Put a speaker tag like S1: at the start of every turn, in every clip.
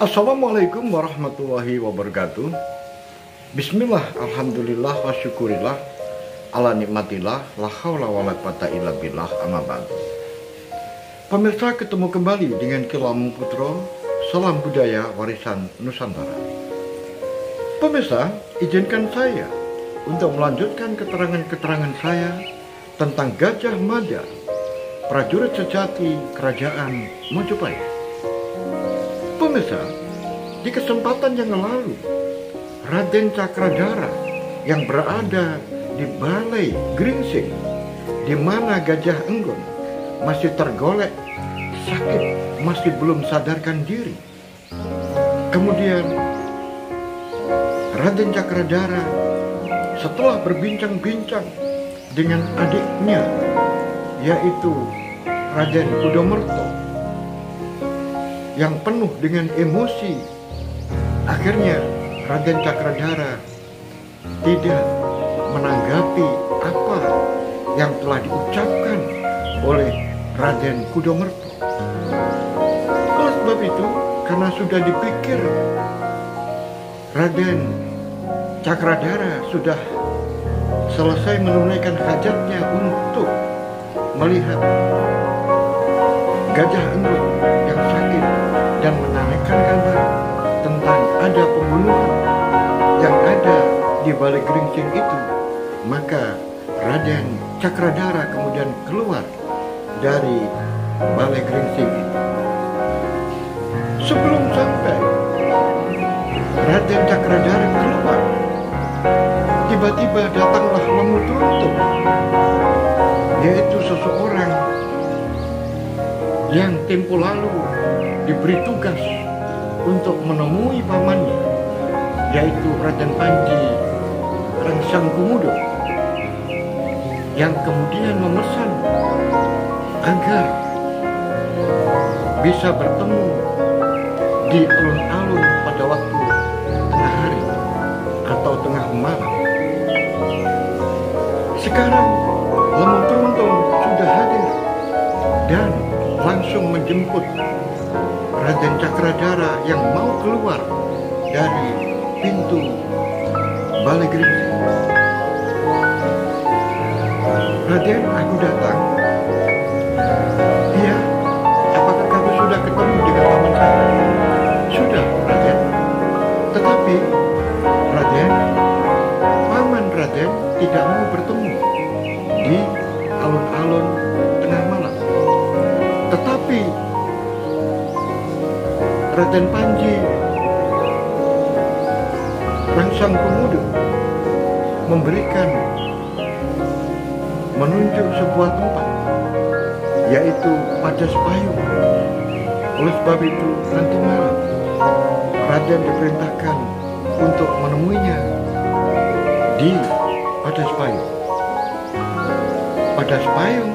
S1: Assalamualaikum warahmatullahi wabarakatuh. Bismillah, alhamdulillah, wa syukurillah, ala nikmatillah, la haula wa la quwata illa billah, amma ba'du. Pemirsa, ketemu kembali dengan Kilamu Putro, salam budaya warisan Nusantara. Pemirsa, izinkan saya untuk melanjutkan keterangan-keterangan saya tentang Gajah Mada, prajurit sejati kerajaan Mojopahit. Pemirsa, di kesempatan yang lalu, Raden Cakradara yang berada di Balai Gringsing, di mana Gajah Enggon masih tergolek sakit, masih belum sadarkan diri. Kemudian Raden Cakradara setelah berbincang-bincang dengan adiknya, yaitu Raden Kudomerto, yang penuh dengan emosi, akhirnya Raden Cakradara tidak menanggapi apa yang telah diucapkan oleh Raden Kudomerto. Oleh sebab itu, karena sudah dipikir Raden Cakradara sudah selesai menunaikan hajatnya untuk melihat Gajah Enggon yang sakit dan menanyakan kabar tentang ada pembunuhan yang ada di Balai Gringsing itu, maka Raden Cakradara kemudian keluar dari Balai Gringsing itu. Sebelum sampai Raden Cakradara keluar, tiba-tiba datanglah Lemutruntung, yaitu seseorang yang tempo lalu diberi tugas untuk menemui pamannya, yaitu Raden Panji Rangsangkumudo, yang kemudian memesan agar bisa bertemu di alun-alun pada waktu tengah hari atau tengah malam. Sekarang Lemutruntung sudah hadir dan langsung menjemput Raden Cakradara yang mau keluar dari pintu Balai Gringsing. Raden, aku datang. Iya, apakah kamu sudah ketemu dengan paman saya? Sudah, Raden. Tetapi Raden, paman Raden tidak mau bertemu di alun-alun tengah malam. Tetapi Raden Panji Rangsangkumudo menunjuk sebuah tempat, yaitu Padasepayung. Oleh sebab itu, nanti malam Raden diperintahkan untuk menemuinya di Padasepayung. Padasepayung?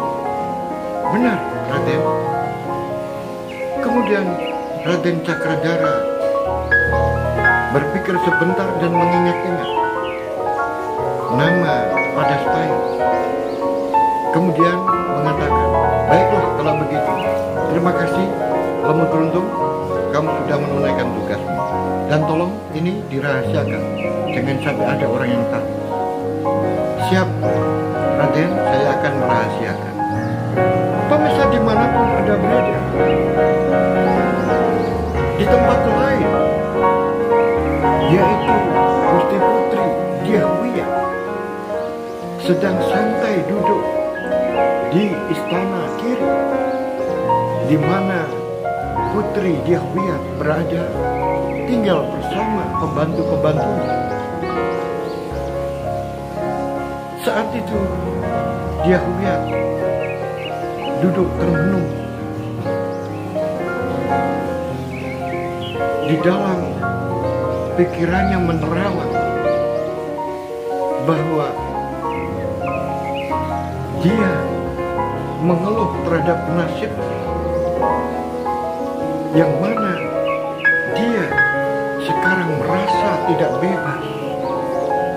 S1: Benar, Raden. Kemudian Raden Cakradara berpikir sebentar dan mengingat-ingat nama Padasepayung. Kemudian mengatakan, baiklah kalau begitu. Terima kasih Lemutruntung, kamu sudah menunaikan tugasmu. Dan tolong ini dirahasiakan, jangan sampai ada orang yang tahu. Siap, Raden, saya akan merahasiakan. Pemirsa, dimanapun Anda berada, di tempat lain, yaitu Gusti Putri Dyah Wiyat sedang santai duduk di istana kiri, di mana Putri Dyah Wiyat berada tinggal bersama pembantu-pembantunya. Saat itu Dyah Wiyat duduk termenung. Di dalam pikirannya menerawang bahwa dia mengeluh terhadap nasib yang mana dia sekarang merasa tidak bebas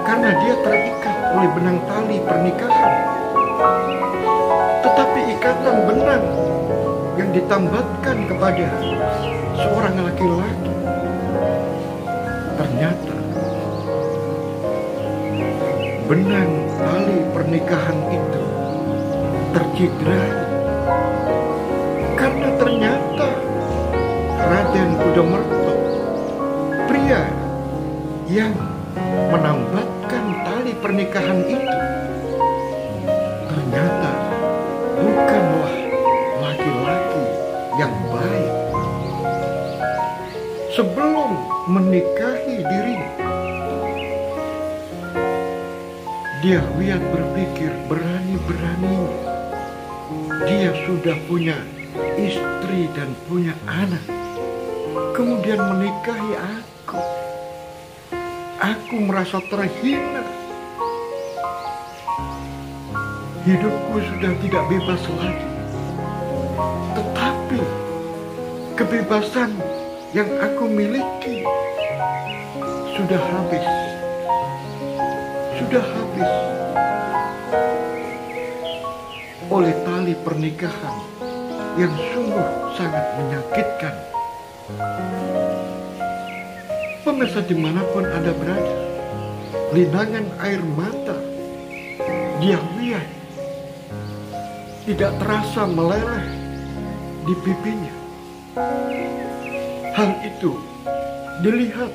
S1: karena dia terikat oleh benang tali pernikahan. Tetapi ikatan benang yang ditambatkan kepada seorang laki-laki ternyata benang tali pernikahan itu tercidrai karena ternyata Raden Kudamerto, pria yang menambatkan tali pernikahan itu, ternyata bukanlah laki-laki yang baik. Sebelum menikahi dirinya, Dyahwiyat berpikir berani-beraninya dia sudah punya istri dan punya anak, kemudian menikahi aku. Aku merasa terhina. Hidupku sudah tidak bebas lagi. Tetapi kebebasan yang aku miliki sudah habis. Sudah habis oleh tali pernikahan yang sungguh sangat menyakitkan. Pemirsa dimanapun Anda berada, linangan air mata Dyahwiyat tidak terasa meleleh di pipinya. Hal itu dilihat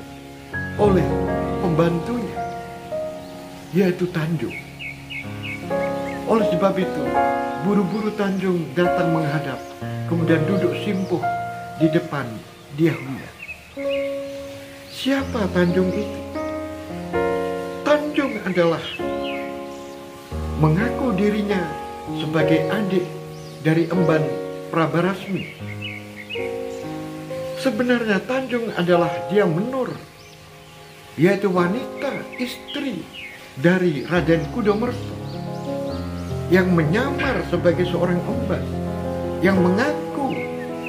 S1: oleh pembantunya, yaitu Tanjung. Oleh sebab itu, buru-buru Tanjung datang menghadap, kemudian duduk simpuh di depan Dyahwiyat. Siapa Tanjung itu? Tanjung adalah mengaku dirinya sebagai adik dari Emban Prabarasmi. Sebenarnya Tanjung adalah Dia Menur, yaitu wanita istri dari Raden Kudamerto yang menyamar sebagai seorang emban, yang mengaku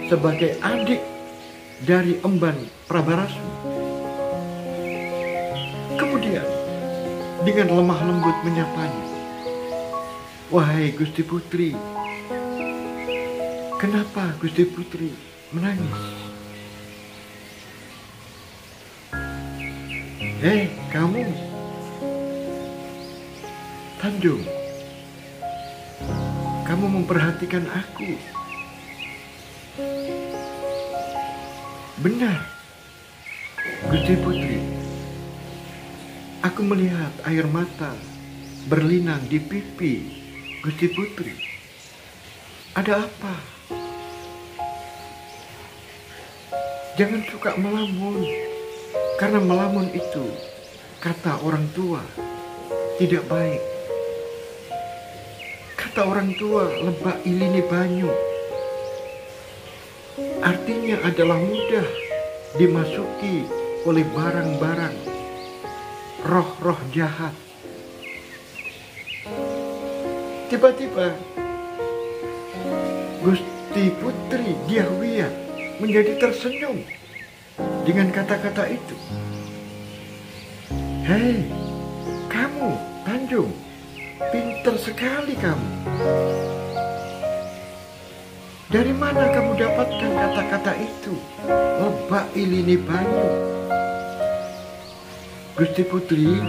S1: sebagai adik dari Emban Prabarasmi. Kemudian dengan lemah lembut menyapanya, "Wahai Gusti Putri." Kenapa Gusti Putri menangis? Kamu Tanjung, kamu memperhatikan aku. Benar, Gusti Putri. Aku melihat air mata berlinang di pipi Gusti Putri. Ada apa? Jangan suka melamun, karena melamun itu, kata orang tua, tidak baik. Kata orang tua, lebak ilini banyu. Artinya adalah mudah dimasuki oleh barang-barang roh-roh jahat. Tiba-tiba Gusti Putri Dyahwiyat menjadi tersenyum dengan kata-kata itu. "Hei, kamu Tanjung, pintar sekali kamu. Dari mana kamu dapatkan kata-kata itu? Lebak ilini banyu." Gusti Putri,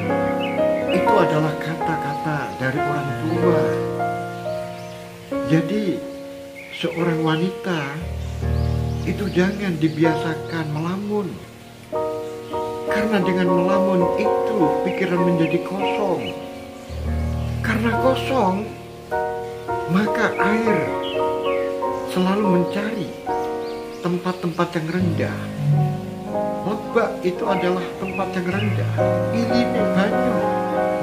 S1: itu adalah kata-kata dari orang tua. Jadi seorang wanita itu jangan dibiasakan melamun, karena dengan melamun itu pikiran menjadi kosong. Karena kosong, maka air selalu mencari tempat-tempat yang rendah. Lebak itu adalah tempat yang rendah. Ilini banyu,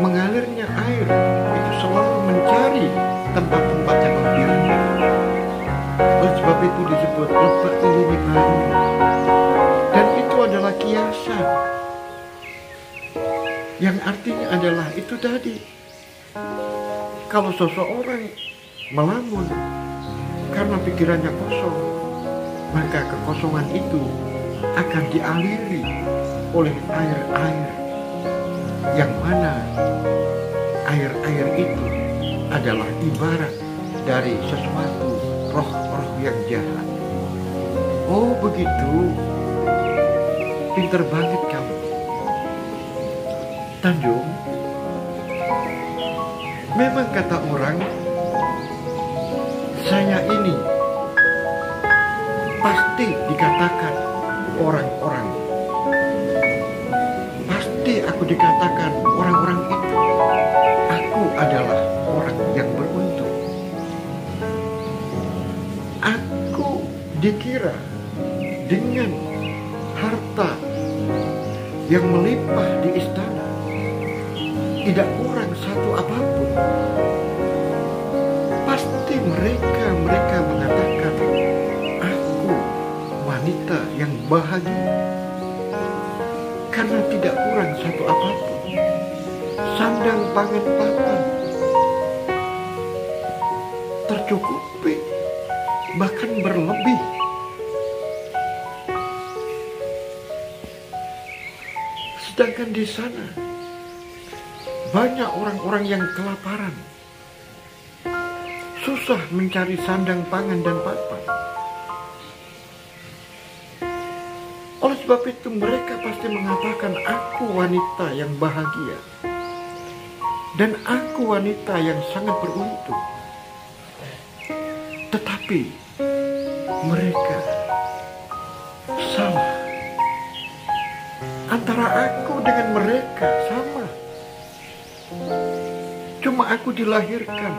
S1: mengalirnya air itu selalu mencari tempat-tempat yang lebih rendah. Oleh sebab itu disebut lebak ilini banyu. Dan itu adalah kiasan, yang artinya adalah itu tadi. Kalau seseorang melamun karena pikirannya kosong, maka kekosongan itu akan dialiri oleh air-air, yang mana air-air itu adalah ibarat dari sesuatu roh-roh yang jahat. Oh begitu, pinter banget kamu. Tanjung, memang kata orang, saya ini pasti dikatakan orang-orang. Pasti aku dikatakan orang-orang itu. Aku adalah orang yang beruntung. Aku dikira dengan harta yang melimpah di istana, tidak kurang satu apapun. Pasti mereka mengatakan, aku wanita yang bahagia, karena tidak kurang satu apapun. Sandang pangan papan tercukupi, bahkan berlebih. Sedangkan di sana banyak orang-orang yang kelaparan, susah mencari sandang pangan dan papan. Oleh sebab itu mereka pasti mengatakan, aku wanita yang bahagia dan aku wanita yang sangat beruntung. Tetapi mereka salah. Antara aku dengan mereka sama. Cuma aku dilahirkan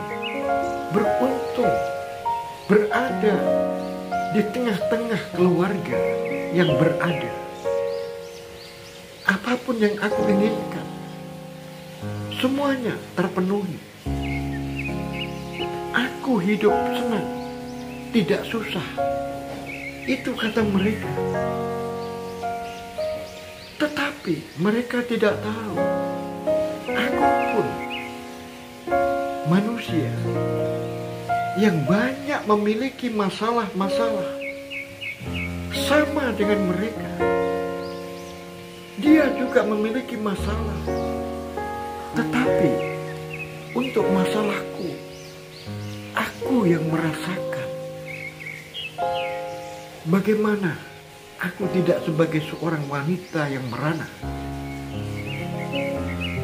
S1: beruntung, berada di tengah-tengah keluarga yang berada. Apapun yang aku inginkan, semuanya terpenuhi. Aku hidup senang, tidak susah. Itu kata mereka. Tetapi mereka tidak tahu, aku pun manusia yang banyak memiliki masalah-masalah sama dengan mereka. Dia juga memiliki masalah, tetapi untuk masalahku, aku yang merasakan. Bagaimana aku tidak sebagai seorang wanita yang merana?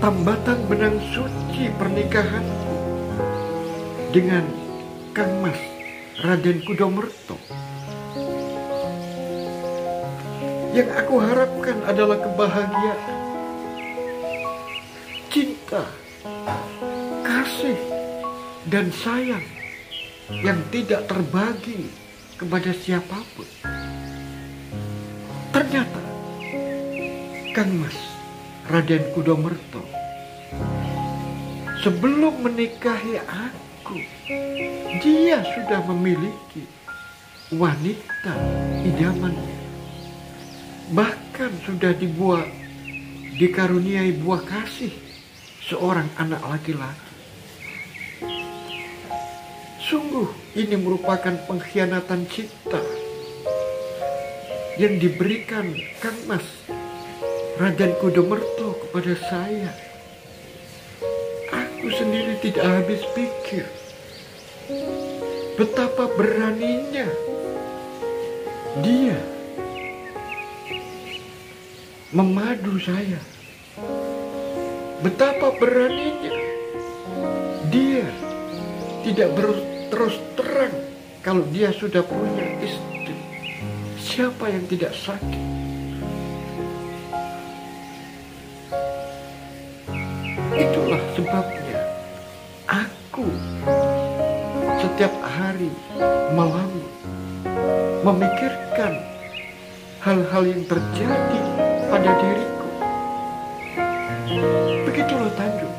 S1: Tambatan benang suci pernikahanku dengan Kang Mas Raden Kudomerto. Yang aku harapkan adalah kebahagiaan, cinta, kasih, dan sayang yang tidak terbagi kepada siapapun. Ternyata Kang Mas Raden Kudomerto sebelum menikahi aku, dia sudah memiliki wanita idamannya. Bahkan sudah dikaruniai buah kasih, seorang anak laki-laki. Sungguh ini merupakan pengkhianatan cinta yang diberikan Kang Mas Raden Kudomerto kepada saya. Aku sendiri tidak habis pikir betapa beraninya dia memadu saya. Betapa beraninya dia tidak terus terang kalau dia sudah punya istri. Siapa yang tidak sakit? Itulah sebabnya aku setiap hari melamun, memikirkan hal-hal yang terjadi pada diriku. Begitulah Tanjung.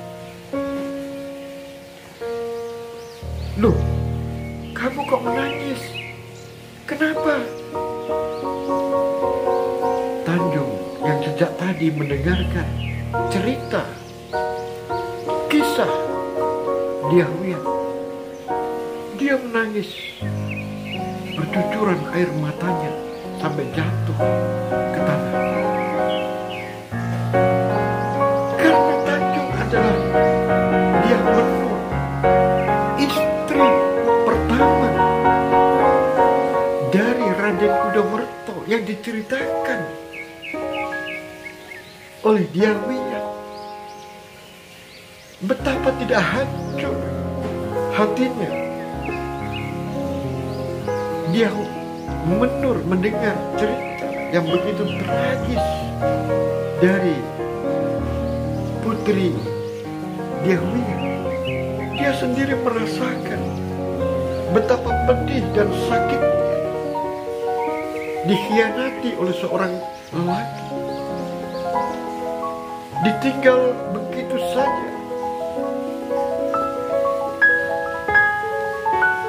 S1: Loh, kamu kok menangis? Kenapa? Tanjung yang sejak tadi mendengarkan cerita, kisah Diahwiyah, dia menangis, bercucuran air matanya sampai jatuh ke tanah. Karena Tanjung adalah dia menua, istri pertama dari Raden Kudomerto yang diceritakan oleh Diahwiyah. betapa tidak hancur hatinya. Dia mendengar cerita yang begitu tragis dari putri Yahweh. Dia sendiri merasakan betapa pedih dan sakitnya dikhianati oleh seorang lelaki, ditinggal begitu saja.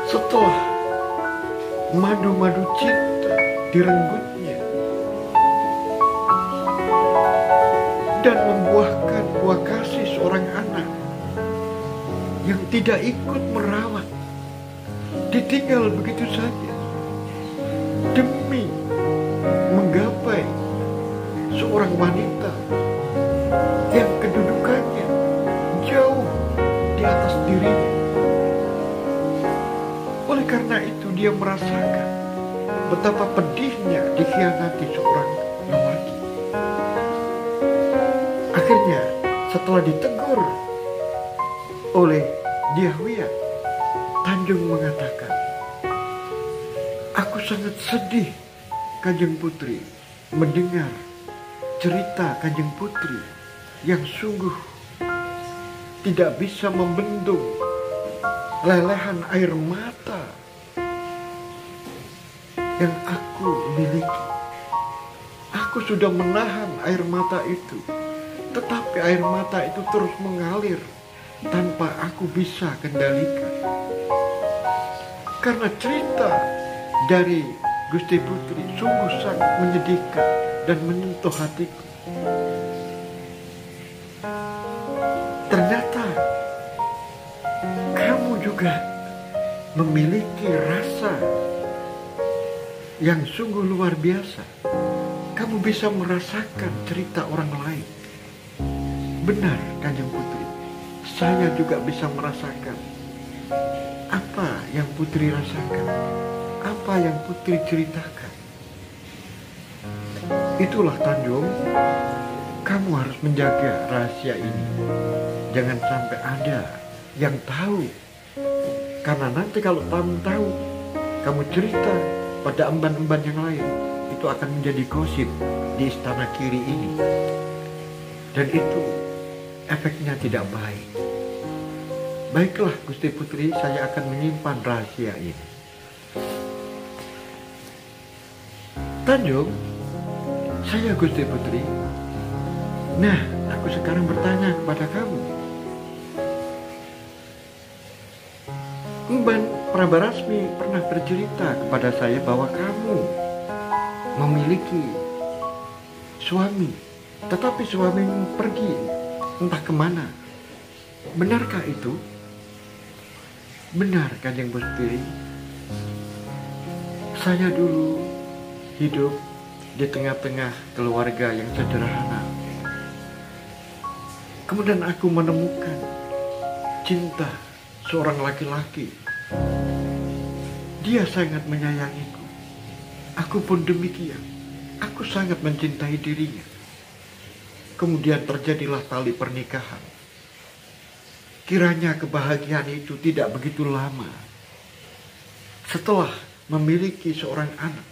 S1: Setelah madu-madu cinta direnggutnya dan membuahkan buah kasih seorang anak yang tidak ikut merawat, ditinggal begitu saja demi menggapai seorang wanita yang kedudukannya jauh di atas dirinya. Oleh karena itu dia merasakan betapa pedihnya dikhianati seorang lelaki. Akhirnya setelah ditegur oleh Yahweh, Tanjung mengatakan, "Aku sangat sedih Kanjeng Putri mendengar cerita Kanjeng Putri yang sungguh tidak bisa membendung lelehan air mata yang aku miliki. Aku sudah menahan air mata itu, tetapi air mata itu terus mengalir tanpa aku bisa kendalikan. Karena cerita dari Gusti Putri sungguh sangat menyedihkan dan menyentuh hatiku. Ternyata kamu juga memiliki rasa yang sungguh luar biasa. Kamu bisa merasakan cerita orang lain." Benar, Kanjeng Putri, saya juga bisa merasakan apa yang Putri rasakan, apa yang Putri ceritakan. Itulah Tanjung, kamu harus menjaga rahasia ini. Jangan sampai ada yang tahu. Karena nanti kalau kamu tahu, kamu cerita pada emban-emban yang lain, itu akan menjadi gosip di istana kiri ini. Dan itu efeknya tidak baik. Baiklah Gusti Putri, saya akan menyimpan rahasia ini. Tanjung, saya Gusti Putri. Nah, aku sekarang bertanya kepada kamu. Emban Prabarasmi pernah bercerita kepada saya bahwa kamu memiliki suami, tetapi suamimu pergi entah kemana. Benarkah itu? Benar, Kanjeng Putri. Saya dulu hidup di tengah-tengah keluarga yang sederhana. Kemudian aku menemukan cinta seorang laki-laki. Dia sangat menyayangiku. Aku pun demikian. Aku sangat mencintai dirinya. Kemudian terjadilah tali pernikahan. Kiranya kebahagiaan itu tidak begitu lama. Setelah memiliki seorang anak,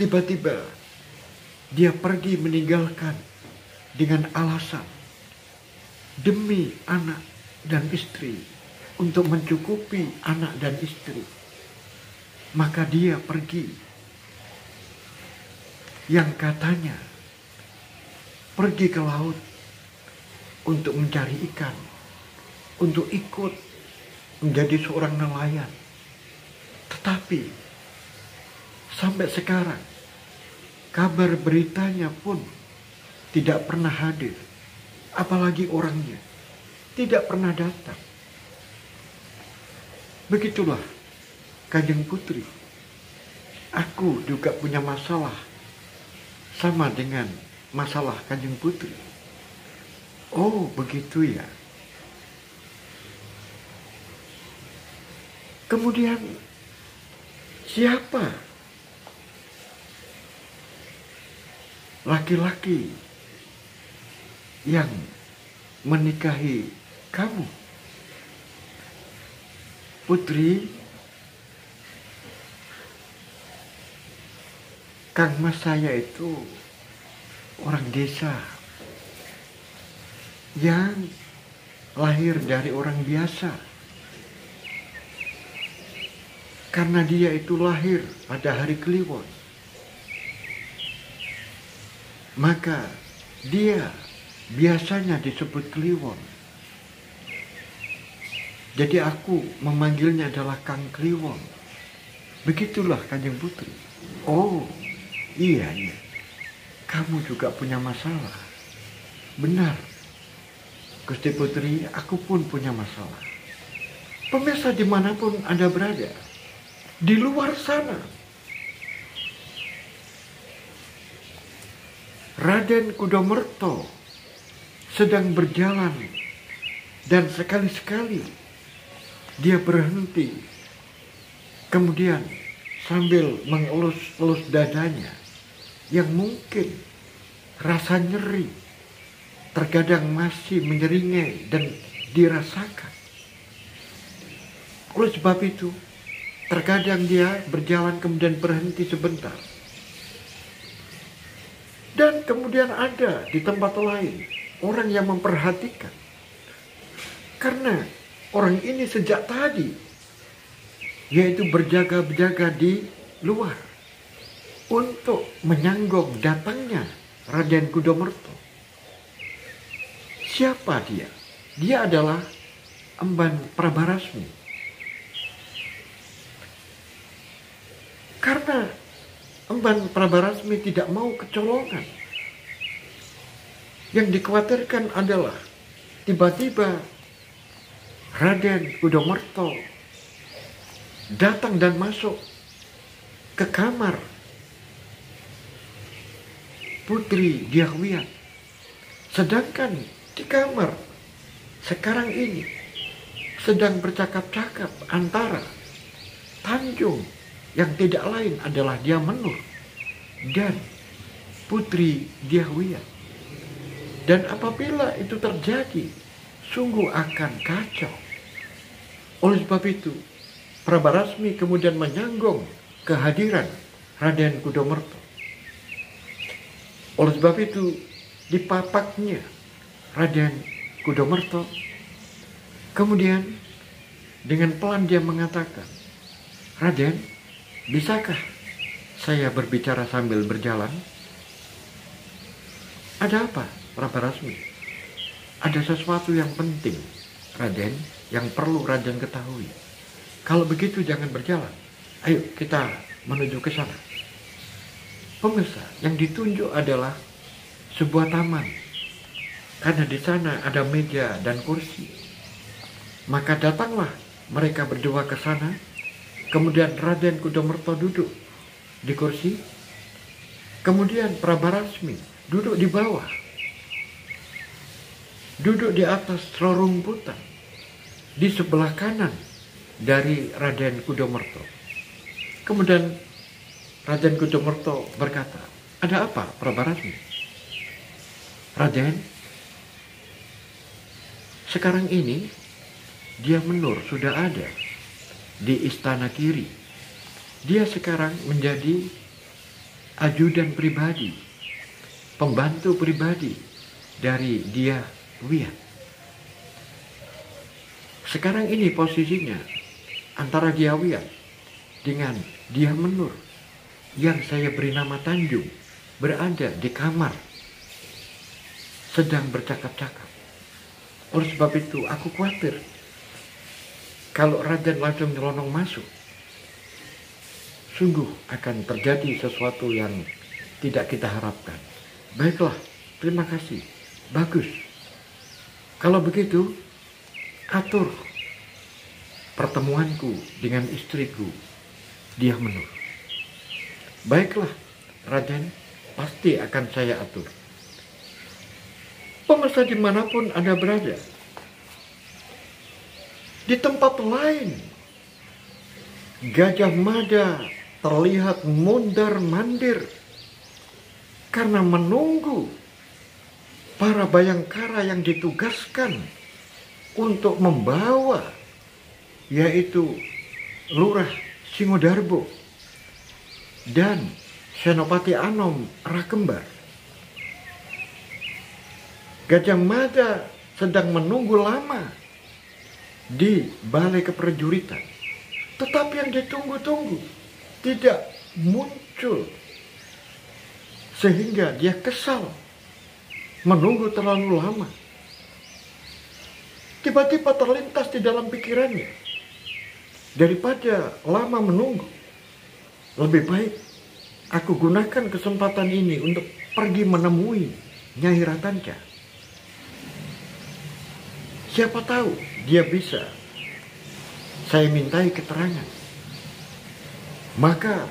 S1: tiba-tiba dia pergi meninggalkan dengan alasan demi anak dan istri, untuk mencukupi anak dan istri. Maka dia pergi, yang katanya pergi ke laut untuk mencari ikan, untuk ikut menjadi seorang nelayan. Tetapi sampai sekarang kabar beritanya pun tidak pernah hadir, apalagi orangnya tidak pernah datang. Begitulah Kanjeng Putri, aku juga punya masalah sama dengan masalah Kanjeng Putri. Oh, begitu ya. Kemudian siapa laki-laki yang menikahi kamu. Putri, Kang Mas saya itu orang desa yang lahir dari orang biasa. Karena dia itu lahir pada hari Kliwon, maka dia biasanya disebut Kliwon. Jadi aku memanggilnya adalah Kang Kliwon. Begitulah Kanjeng Putri. Oh, iya. Kamu juga punya masalah. Benar, Gusti Putri, aku pun punya masalah. Pemirsa dimanapun Anda berada, di luar sana, Raden Kudamerto sedang berjalan dan sekali-sekali dia berhenti, kemudian sambil mengelus-elus dadanya yang mungkin rasa nyeri terkadang masih menyeringai dan dirasakan. Oleh sebab itu, terkadang dia berjalan kemudian berhenti sebentar. Dan kemudian ada di tempat lain orang yang memperhatikan. Karena orang ini sejak tadi, yaitu berjaga-jaga di luar untuk menyanggong datangnya Raden Kudamerto. Siapa dia? Dia adalah Emban Prabarasmi. Karena Emban Prabarasmi tidak mau kecolongan. Yang dikhawatirkan adalah tiba-tiba Raden Kudamerto datang dan masuk ke kamar Putri Diahwiyat. Sedangkan di kamar sekarang ini sedang bercakap-cakap antara Tanjung yang tidak lain adalah Dia Menur dan Putri Diahwiyat. Dan apabila itu terjadi, sungguh akan kacau. Oleh sebab itu, Prabarasmi kemudian menyanggong kehadiran Raden Kudamerto. Oleh sebab itu, dipapaknya Raden Kudamerto, kemudian dengan pelan dia mengatakan, "Raden, bisakah saya berbicara sambil berjalan?" "Ada apa, Prabarasmi?" "Ada sesuatu yang penting, Raden, yang perlu Raden ketahui. Kalau begitu jangan berjalan. Ayo kita menuju ke sana." Pemirsa, yang ditunjuk adalah sebuah taman. Karena di sana ada meja dan kursi. Maka datanglah mereka berdua ke sana. Kemudian Raden Kudamerto duduk di kursi. Kemudian Prabarasmi duduk di bawah. Duduk di atas rerumputan di sebelah kanan dari Raden Kudamerto. Kemudian Raden Kudamerto berkata, "Ada apa, Prabarasmi?" "Raden, sekarang ini Dia Menur sudah ada di istana kiri. Dia sekarang menjadi ajudan pribadi, pembantu pribadi dari Dia Wiyat. Sekarang ini posisinya antara Dia Wiyat dengan Dia Menur yang saya beri nama Tanjung berada di kamar sedang bercakap-cakap. Oleh sebab itu aku khawatir kalau Raden langsung nyelonong masuk, sungguh akan terjadi sesuatu yang tidak kita harapkan." "Baiklah, terima kasih. Bagus. Kalau begitu, atur pertemuanku dengan istriku, Dia Menur." "Baiklah, Raden, pasti akan saya atur." Pemirsa dimanapun Anda berada, di tempat lain, Gajah Mada terlihat mondar-mandir karena menunggu para bayangkara yang ditugaskan untuk membawa, yaitu Lurah Singodarbo dan Senopati Anom Rakembar. Gajah Mada sedang menunggu lama di balai keprajuritan, tetapi yang ditunggu-tunggu tidak muncul, sehingga dia kesal menunggu terlalu lama. Tiba-tiba terlintas di dalam pikirannya, daripada lama menunggu, lebih baik aku gunakan kesempatan ini untuk pergi menemui Nyai Ratanca. Siapa tahu dia bisa saya mintai keterangan. Maka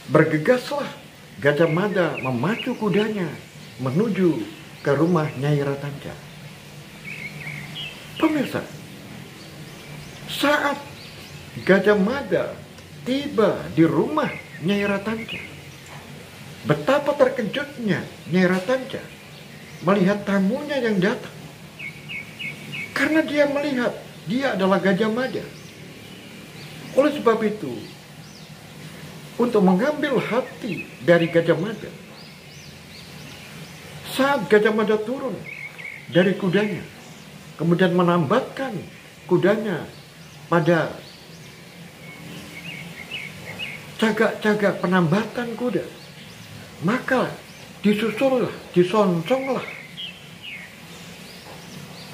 S1: bergegaslah Gajah Mada memacu kudanya menuju ke rumah Nyai Ratanca. Pemirsa, saat Gajah Mada tiba di rumah Nyai Ratanca, betapa terkejutnya Nyai Ratanca melihat tamunya yang datang. Karena dia melihat dia adalah Gajah Mada. Oleh sebab itu, untuk mengambil hati dari Gajah Mada, saat Gajah Mada turun dari kudanya, kemudian menambatkan kudanya pada cagak-cagak penambatan kuda, maka disusullah, disongsonglah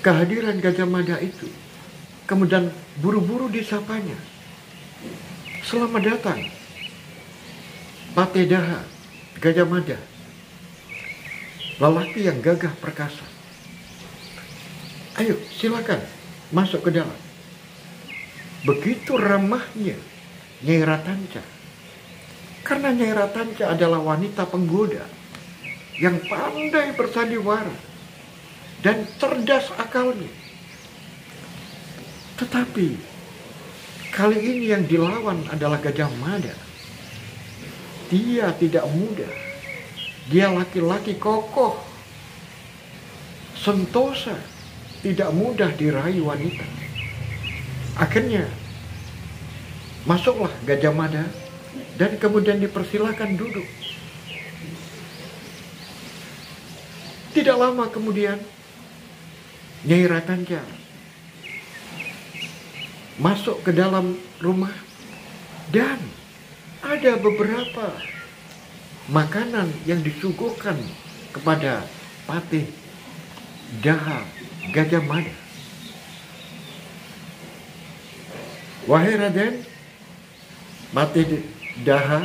S1: kehadiran Gajah Mada itu. Kemudian buru-buru disapanya, "Selamat datang, Patedaha Gajah Mada, lelaki yang gagah perkasa. Ayo silakan masuk ke dalam." Begitu ramahnya Nyai Ratanca, karena Nyai Ratanca adalah wanita penggoda yang pandai bersandiwara dan cerdas akalnya. Tetapi kali ini yang dilawan adalah Gajah Mada. Dia tidak mudah. Dia laki-laki kokoh, sentosa, tidak mudah diraih wanita. Akhirnya masuklah Gajah Mada dan kemudian dipersilakan duduk. Tidak lama kemudian Nyai Ratanca masuk ke dalam rumah dan ada beberapa makanan yang disuguhkan kepada Patedaha Gajah Mada. "Wahai Raden, Patedaha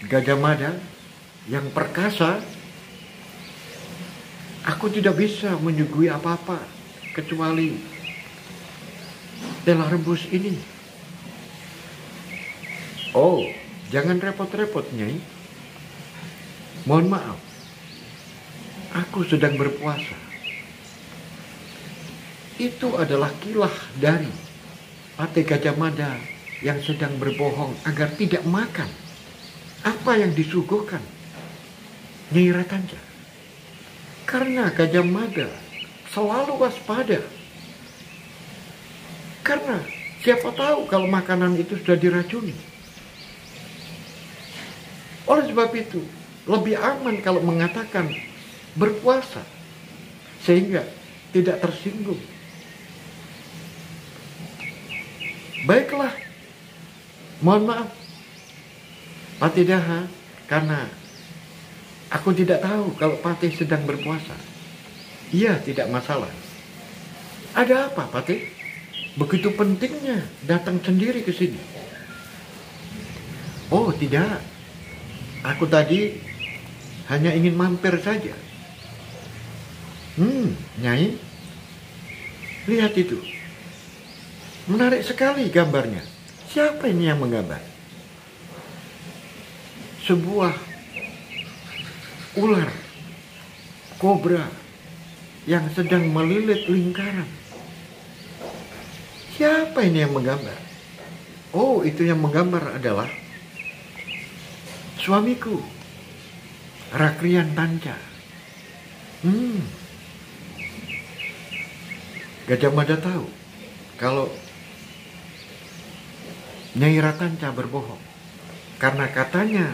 S1: Gajah Mada yang perkasa, aku tidak bisa menyuguhi apa-apa kecuali telah rebus ini." "Oh, jangan repot-repot, Nyai. Mohon maaf, aku sedang berpuasa." Itu adalah kilah dari Pate Gajah Mada yang sedang berbohong agar tidak makan apa yang disuguhkan Nyai Ratanca. Karena Gajah Mada selalu waspada. Karena siapa tahu kalau makanan itu sudah diracuni. Oleh sebab itu, lebih aman kalau mengatakan berpuasa sehingga tidak tersinggung. "Baiklah, mohon maaf, Patedaha, karena aku tidak tahu kalau Pate sedang berpuasa." "Iya, tidak masalah." "Ada apa, Pate? Begitu pentingnya datang sendiri ke sini?" "Oh, tidak. Aku tadi hanya ingin mampir saja." Nyai, lihat itu. Menarik sekali gambarnya. Siapa ini yang menggambar?" "Sebuah ular kobra yang sedang melilit lingkaran." "Siapa ini yang menggambar?" "Oh, itu yang menggambar adalah suamiku, Rakrian Tanca." Hmm, Gajah Mada tahu kalau Nyai Ratanca berbohong. Karena katanya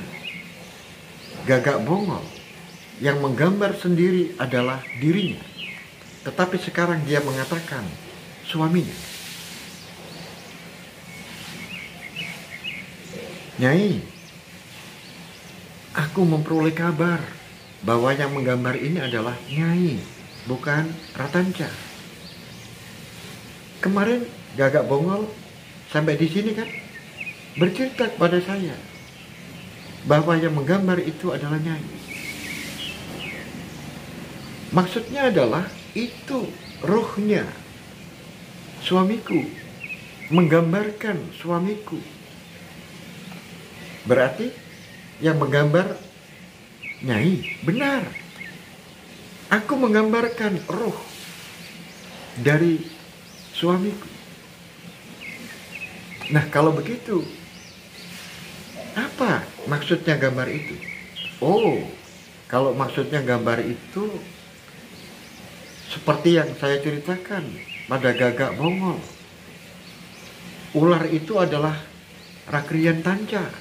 S1: Gagak Bongol yang menggambar sendiri adalah dirinya. Tetapi sekarang dia mengatakan suaminya. Nyai, aku memperoleh kabar bahwa yang menggambar ini adalah Nyai, bukan Ratanca. Kemarin Gagak Bongol sampai di sini kan bercerita kepada saya bahwa yang menggambar itu adalah Nyai. Maksudnya adalah itu rohnya suamiku, menggambarkan suamiku. Berarti yang menggambar Nyai, benar. Aku menggambarkan roh dari suamiku. Nah, kalau begitu, apa maksudnya gambar itu? Oh, kalau maksudnya gambar itu seperti yang saya ceritakan pada Gagak Bongol. Ular itu adalah Rakrian Tanca,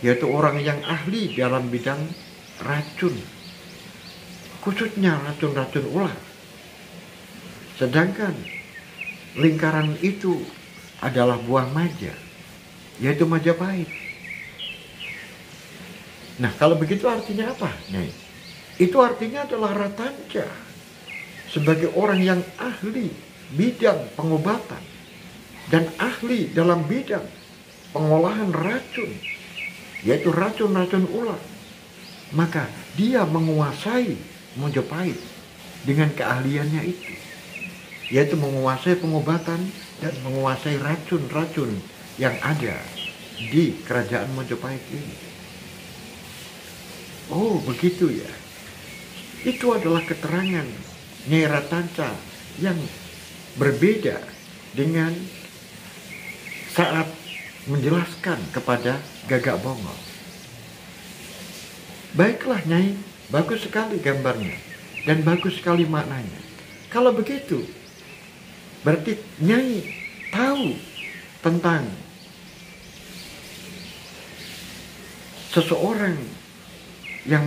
S1: yaitu orang yang ahli dalam bidang racun, khususnya racun-racun ular. Sedangkan lingkaran itu adalah buah maja, yaitu Majapahit. Nah, kalau begitu artinya apa, Nyai? Itu artinya adalah Ratanca sebagai orang yang ahli bidang pengobatan dan ahli dalam bidang pengolahan racun, yaitu racun-racun ular. Maka dia menguasai Majapahit dengan keahliannya itu, yaitu menguasai pengobatan dan menguasai racun-racun yang ada di kerajaan Majapahit ini. Oh, begitu ya. Itu adalah keterangan Nyai Ratanca yang berbeda dengan saat menjelaskan kepada Gagak Bongol. Baiklah Nyai, bagus sekali gambarnya dan bagus sekali maknanya. Kalau begitu, berarti Nyai tahu tentang seseorang yang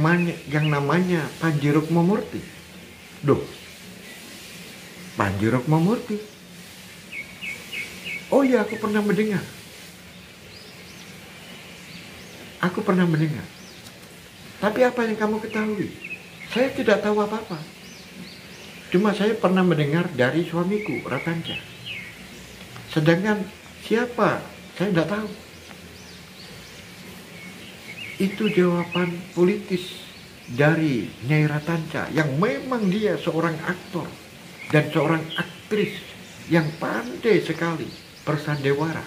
S1: namanya Panji Rukmamurti. Duh, Panji Rukmamurti. Oh ya, aku pernah mendengar. Aku pernah mendengar. Tapi apa yang kamu ketahui? Saya tidak tahu apa-apa. Cuma saya pernah mendengar dari suamiku, Ratanca. Sedangkan siapa? Saya tidak tahu. Itu jawaban politis dari Nyai Ratanca yang memang dia seorang aktor dan seorang aktris yang pandai sekali bersandiwara.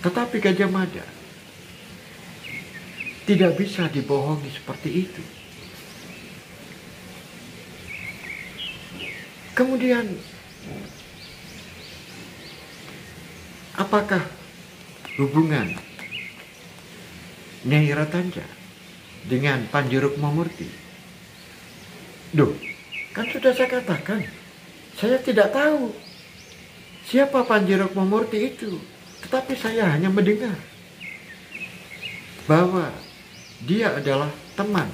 S1: Tetapi Gajah Mada tidak bisa dibohongi seperti itu. Kemudian, apakah hubungan Nyai Ratanca dengan Panji Rukmamurti? Duh, kan sudah saya katakan, saya tidak tahu siapa Panji Rukmamurti itu, tetapi saya hanya mendengar bahwa dia adalah teman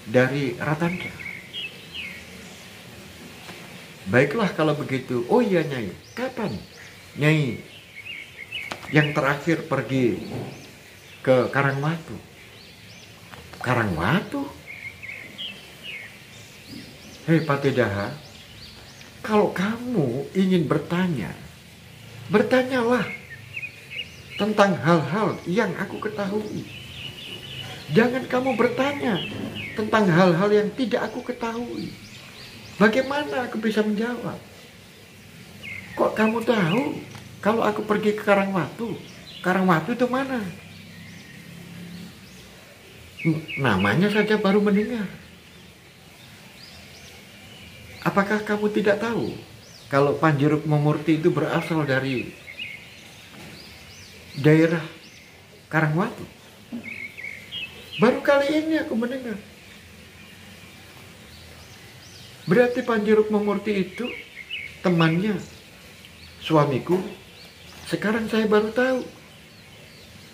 S1: dari Ratanca. Baiklah kalau begitu. Oh iya Nyai, kapan Nyai yang terakhir pergi ke Karangwatu? Karangwatu? Hei Patidaha, kalau kamu ingin bertanya, bertanyalah tentang hal-hal yang aku ketahui. Jangan kamu bertanya tentang hal-hal yang tidak aku ketahui. Bagaimana aku bisa menjawab? Kok kamu tahu kalau aku pergi ke Karangwatu? Karangwatu itu mana? Namanya saja baru mendengar. Apakah kamu tidak tahu kalau Panji Rukmamurti itu berasal dari daerah Karangwatu? Baru kali ini aku mendengar. Berarti Panji Rukmamurti itu temannya suamiku. Sekarang saya baru tahu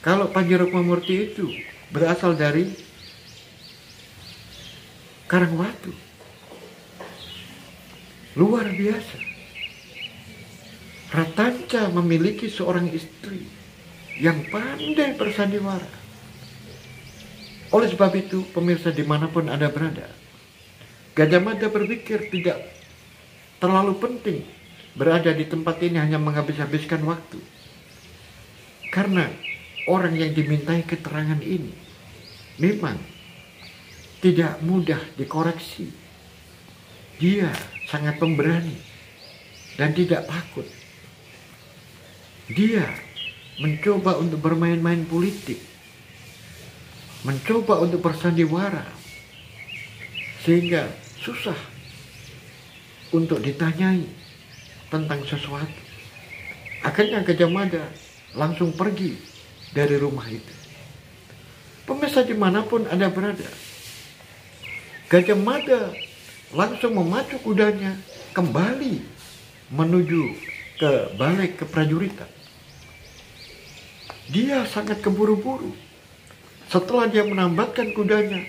S1: kalau Panji Rukmamurti itu berasal dari Karangwatu. Luar biasa. Ratanca memiliki seorang istri yang pandai bersandiwara. Oleh sebab itu, pemirsa dimanapun Anda berada, Gajah Mada berpikir tidak terlalu penting berada di tempat ini hanya menghabis-habiskan waktu. Karena orang yang dimintai keterangan ini memang tidak mudah dikoreksi. Dia sangat pemberani dan tidak takut. Dia mencoba untuk bermain-main politik, mencoba untuk bersandiwara, sehingga susah untuk ditanyai tentang sesuatu. Akhirnya Gajah Mada langsung pergi dari rumah itu. Pemirsa dimanapun Anda berada, Gajah Mada langsung memacu kudanya kembali menuju ke balai keprajuritan. Dia sangat keburu-buru. Setelah dia menambatkan kudanya,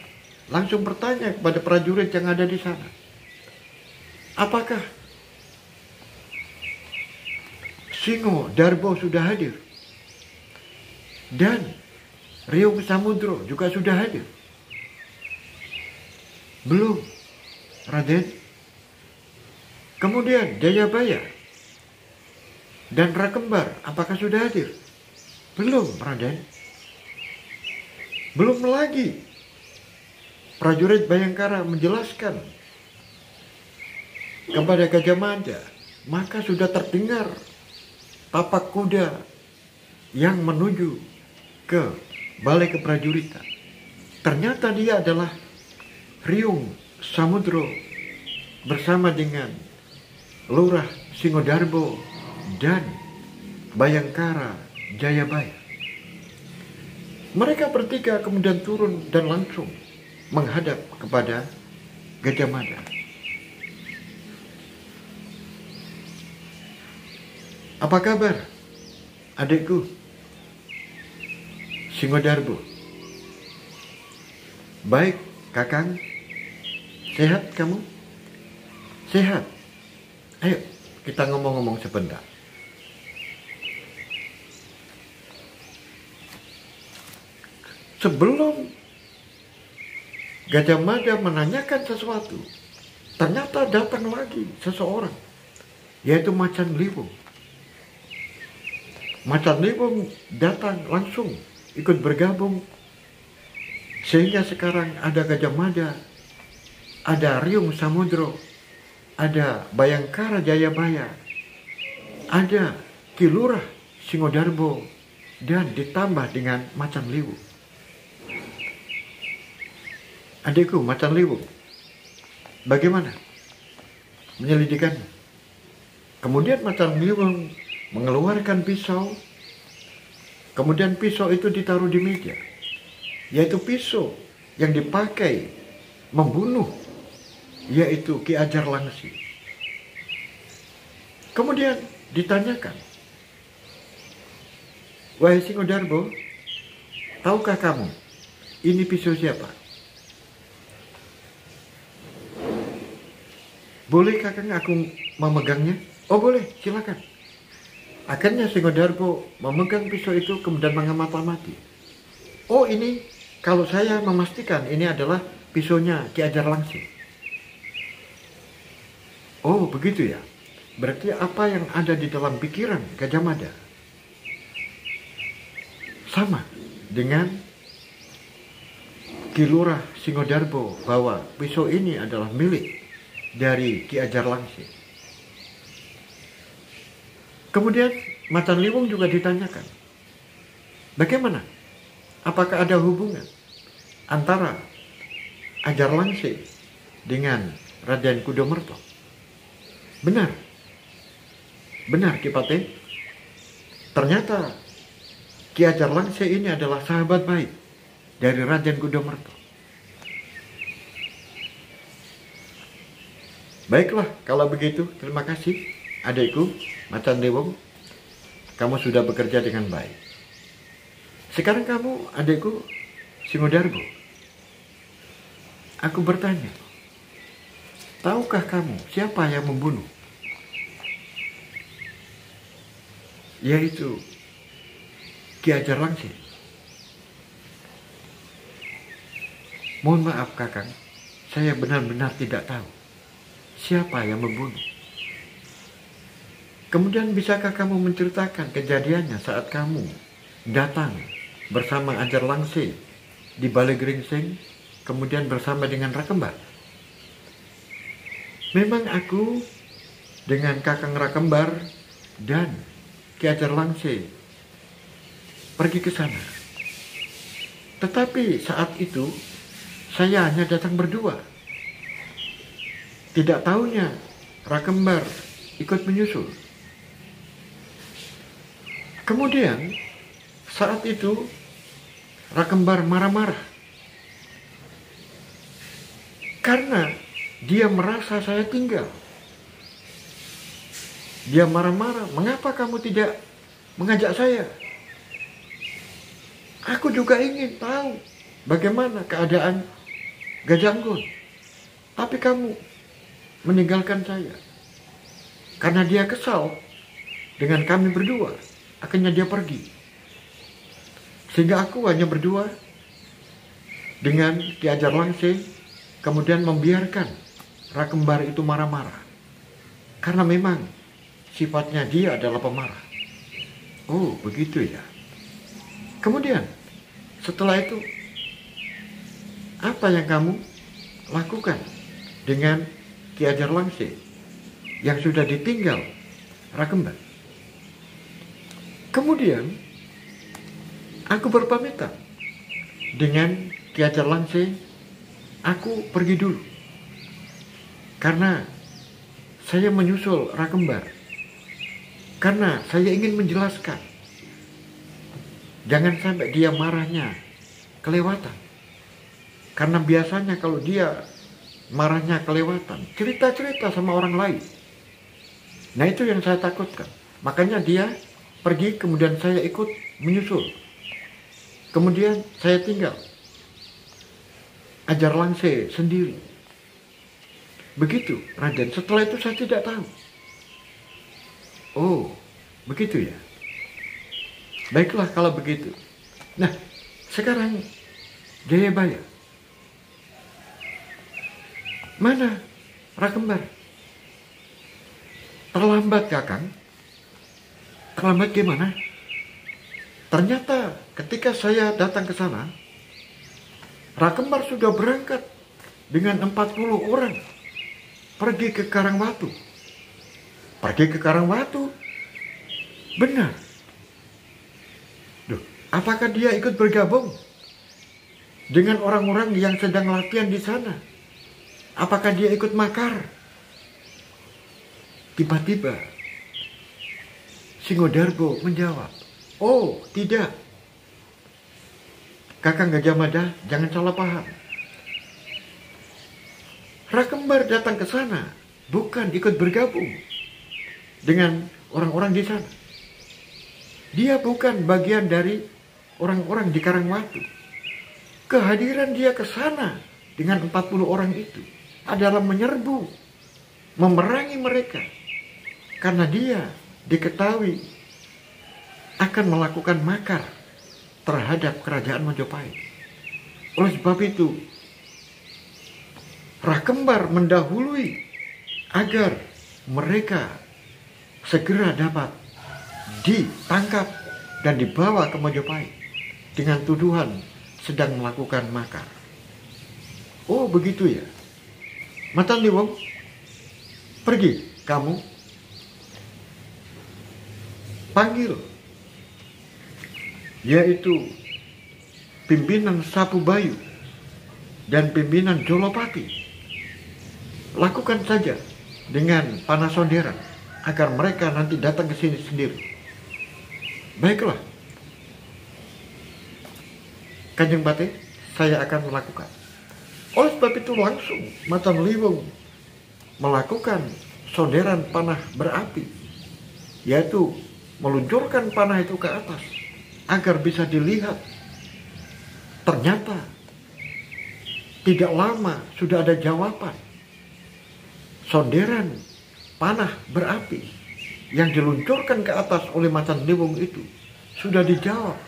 S1: langsung bertanya kepada prajurit yang ada di sana, apakah Singo Darbo sudah hadir? Dan Riung Samudro juga sudah hadir? Belum, Raden. Kemudian Jayabaya dan Rakembar, apakah sudah hadir? Belum, Raden. Belum lagi prajurit Bayangkara menjelaskan kepada Gajah Mada, maka sudah terdengar tapak kuda yang menuju ke balai keprajuritan. Ternyata dia adalah Riung Samudro bersama dengan Lurah Singodarbo dan Bayangkara Jayabaya. Mereka bertiga kemudian turun dan langsung menghadap kepada Gajah Mada. Apa kabar, adikku Singodarbo? Baik, Kakang. Sehat kamu? Sehat. Ayo, kita ngomong-ngomong sebentar. Sebelum Gajah Mada menanyakan sesuatu, ternyata datang lagi seseorang, yaitu Macan Liwung. Macan Liwung datang langsung ikut bergabung, sehingga sekarang ada Gajah Mada, ada Riung Samudro, ada Bayangkara Jayabaya, ada Ki Lurah Singodarbo, dan ditambah dengan Macan Liwung. Adikku Macan Liwung, bagaimana menyelidikannya? Kemudian Macan Liwung mengeluarkan pisau. Kemudian pisau itu ditaruh di meja, yaitu pisau yang dipakai membunuh, yaitu Ki Ajar Langsi. Kemudian ditanyakan, wahai Singodarbo, tahukah kamu ini pisau siapa? Boleh Kakang aku memegangnya? Oh boleh, silakan. Akhirnya Singodarbo memegang pisau itu kemudian mengamati. Oh ini, kalau saya memastikan ini adalah pisaunya Ki Ajar Langsi. Oh begitu ya. Berarti apa yang ada di dalam pikiran Gajah Mada sama dengan Ki Lurah Singodarbo, bahwa pisau ini adalah milik dari Ki Ajar Langsi. Kemudian Macan Liwung juga ditanyakan, bagaimana? Apakah ada hubungan antara Ajar Langsi dengan Raden Kudomerto? Benar. Benar Ki Paten. Ternyata Ki Ajar Langsi ini adalah sahabat baik dari Raden Kudomerto. Baiklah, kalau begitu, terima kasih adikku, Macan Dewong. Kamu sudah bekerja dengan baik. Sekarang kamu, adikku, Singodarbo. Aku bertanya, tahukah kamu siapa yang membunuh? Yaitu Ki Hajar Langsir. Mohon maaf Kakang, saya benar-benar tidak tahu siapa yang membunuh. Kemudian bisakah kamu menceritakan kejadiannya saat kamu datang bersama Hajar Langsir di Balai Geringsing, kemudian bersama dengan Rakembar? Memang aku dengan Kakang Rakembar dan Ki Hajar Langsir pergi ke sana. Tetapi saat itu saya hanya datang berdua. Tidak tahunya Rakembar ikut menyusul. Kemudian saat itu Rakembar marah-marah karena dia merasa saya tinggal. Dia marah-marah, mengapa kamu tidak mengajak saya? Aku juga ingin tahu bagaimana keadaan Gajanggon. Tapi kamu meninggalkan saya. Karena dia kesal dengan kami berdua. Akhirnya dia pergi. Sehingga aku hanya berdua dengan Ki Hajar Langsir, kemudian membiarkan Rakembar itu marah-marah. Karena memang sifatnya dia adalah pemarah. Oh, begitu ya. Kemudian setelah itu apa yang kamu lakukan dengan Ki Hajar Langsir yang sudah ditinggal Rakembar? Kemudian aku berpamitan dengan Ki Hajar Langsir. Aku pergi dulu karena saya menyusul Rakembar, karena saya ingin menjelaskan jangan sampai dia marahnya kelewatan. Karena biasanya kalau dia marahnya kelewatan, cerita-cerita sama orang lain. Nah itu yang saya takutkan. Makanya dia pergi, kemudian saya ikut menyusul. Kemudian saya tinggal Hajar Langsir sendiri. Begitu Raden. Setelah itu saya tidak tahu. Oh, begitu ya. Baiklah kalau begitu. Nah, sekarang Jayabaya. Mana Rakembar? Terlambat Kakang. Terlambat gimana? Ternyata ketika saya datang ke sana, Rakembar sudah berangkat dengan 40 orang pergi ke Karangwatu. Pergi ke Karangwatu? Benar. Duh, apakah dia ikut bergabung dengan orang-orang yang sedang latihan di sana? Apakah dia ikut makar? Tiba-tiba Singodarbo menjawab, oh tidak. Kakang Gajah Mada, jangan salah paham. Rakembar datang ke sana bukan ikut bergabung dengan orang-orang di sana. Dia bukan bagian dari orang-orang di Karangwatu. Kehadiran dia ke sana dengan 40 orang itu adalah menyerbu, memerangi mereka. Karena dia diketahui akan melakukan makar terhadap kerajaan Majapahit. Oleh sebab itu, Rakembar mendahului agar mereka segera dapat ditangkap dan dibawa ke Majapahit dengan tuduhan sedang melakukan makar. Oh begitu ya. Matan Dewong, pergi kamu panggil yaitu pimpinan Sapu Bayu dan pimpinan Jolopati. Lakukan saja dengan Panasonderan agar mereka nanti datang ke sini sendiri. Baiklah, Kanjeng Bate, saya akan melakukan. Oleh sebab itu langsung Matan Liwong melakukan sonderan panah berapi, yaitu meluncurkan panah itu ke atas agar bisa dilihat. Ternyata tidak lama sudah ada jawaban. Sonderan panah berapi yang diluncurkan ke atas oleh macan lewung itu sudah dijawab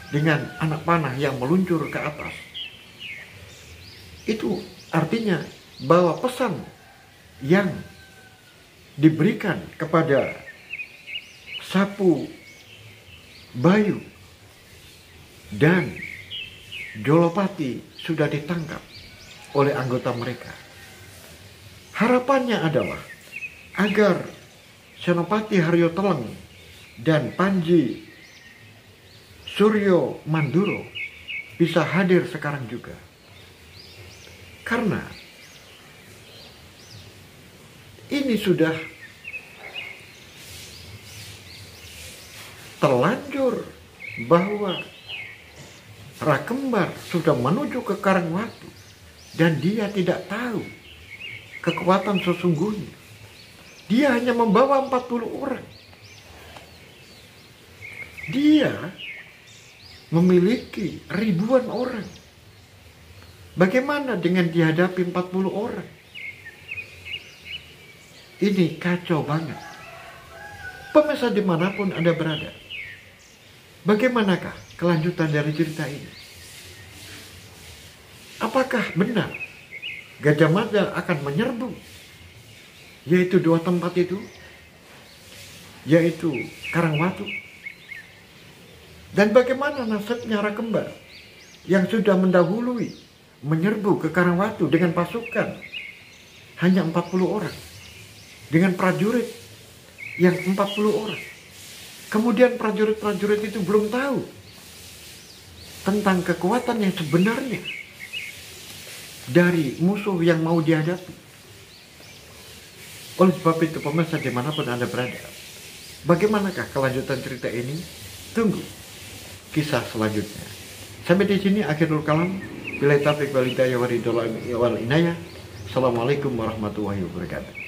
S1: dengan anak panah yang meluncur ke atas. Itu artinya bahwa pesan yang diberikan kepada Sapu Bayu dan Jolopati sudah ditangkap oleh anggota mereka. Harapannya adalah agar Senopati Haryo Teleng dan Panji Suryo Manduro bisa hadir sekarang juga. Karena ini sudah terlanjur bahwa Rakembar sudah menuju ke Karangwatu dan dia tidak tahu kekuatan sesungguhnya. Dia hanya membawa 40 orang. Dia memiliki ribuan orang. Bagaimana dengan dihadapi 40 orang? Ini kacau banget. Pemirsa dimanapun Anda berada, bagaimanakah kelanjutan dari cerita ini? Apakah benar Gajah Mada akan menyerbu yaitu 2 tempat itu, yaitu Karangwatu? Dan bagaimana nasibnya Rakembar yang sudah mendahului menyerbu ke Karangwatu dengan pasukan hanya 40 orang, dengan prajurit yang 40 orang. Kemudian prajurit-prajurit itu belum tahu tentang kekuatan yang sebenarnya dari musuh yang mau dihadapi. Oleh sebab itu, pemirsa dimanapun Anda berada, bagaimanakah kelanjutan cerita ini? Tunggu kisah selanjutnya. Sampai di sini akhirul kalam. Bila taufiq wal hidayah wal inayah. Assalamualaikum warahmatullahi wabarakatuh.